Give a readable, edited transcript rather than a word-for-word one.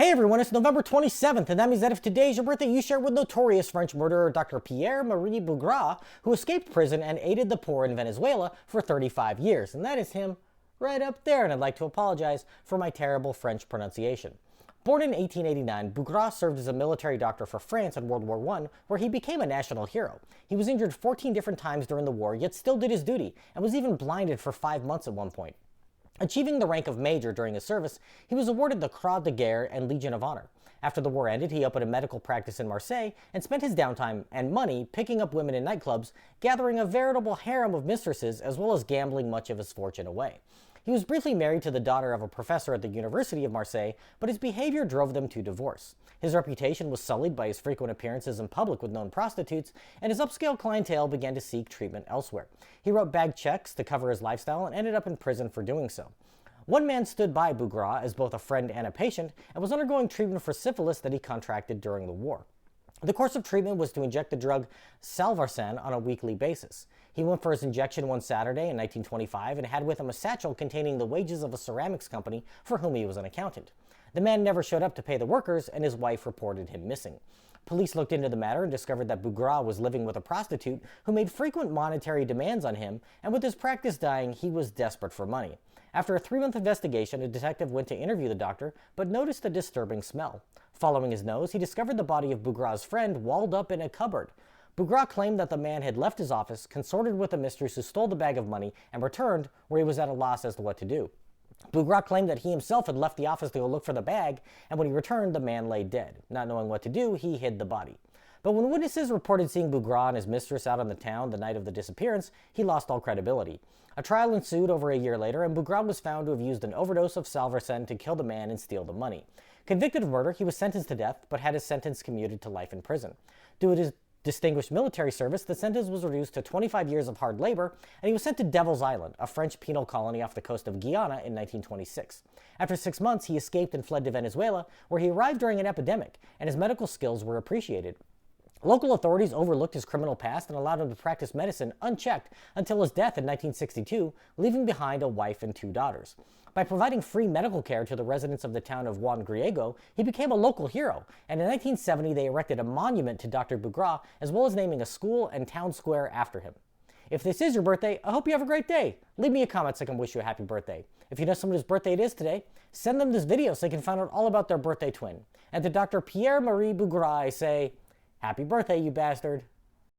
Hey everyone, it's November 27th, and that means that if today is your birthday, you share with notorious French murderer Dr. Pierre Marie Bougrat, who escaped prison and aided the poor in Venezuela for 35 years. And that is him right up there, and I'd like to apologize for my terrible French pronunciation. Born in 1889, Bougrat served as a military doctor for France in World War I, where he became a national hero. He was injured 14 different times during the war, yet still did his duty, and was even blinded for 5 months at one point. Achieving the rank of major during his service, he was awarded the Croix de Guerre and Legion of Honor. After the war ended, he opened a medical practice in Marseille and spent his downtime and money picking up women in nightclubs, gathering a veritable harem of mistresses, as well as gambling much of his fortune away. He was briefly married to the daughter of a professor at the University of Marseille, but his behavior drove them to divorce. His reputation was sullied by his frequent appearances in public with known prostitutes, and his upscale clientele began to seek treatment elsewhere. He wrote bag checks to cover his lifestyle and ended up in prison for doing so. One man stood by Bougrat as both a friend and a patient and was undergoing treatment for syphilis that he contracted during the war. The course of treatment was to inject the drug Salvarsan on a weekly basis. He went for his injection one Saturday in 1925 and had with him a satchel containing the wages of a ceramics company for whom he was an accountant. The man never showed up to pay the workers, and his wife reported him missing. Police looked into the matter and discovered that Bougrat was living with a prostitute who made frequent monetary demands on him, and with his practice dying, he was desperate for money. After a 3-month investigation, a detective went to interview the doctor, but noticed a disturbing smell. Following his nose, he discovered the body of Bougrat's friend walled up in a cupboard. Bougrat claimed that the man had left his office, consorted with a mistress who stole the bag of money, and returned, where he was at a loss as to what to do. Bougrat claimed that he himself had left the office to go look for the bag, and when he returned, the man lay dead. Not knowing what to do, he hid the body. But when witnesses reported seeing Bougrat and his mistress out on the town the night of the disappearance, he lost all credibility. A trial ensued over a year later, and Bougrat was found to have used an overdose of Salvarsan to kill the man and steal the money. Convicted of murder, he was sentenced to death, but had his sentence commuted to life in prison. Due to his distinguished military service, the sentence was reduced to 25 years of hard labor, and he was sent to Devil's Island, a French penal colony off the coast of Guyana, in 1926. After 6 months, he escaped and fled to Venezuela, where he arrived during an epidemic, and his medical skills were appreciated. Local authorities overlooked his criminal past and allowed him to practice medicine unchecked until his death in 1962, leaving behind a wife and 2 daughters. By providing free medical care to the residents of the town of Juan Griego, he became a local hero, and in 1970 they erected a monument to Dr. Bougrat, as well as naming a school and town square after him. If this is your birthday, I hope you have a great day. Leave me a comment so I can wish you a happy birthday. If you know someone whose birthday it is today, send them this video so they can find out all about their birthday twin. And to Dr. Pierre Marie Bougrat, I say, happy birthday, you bastard.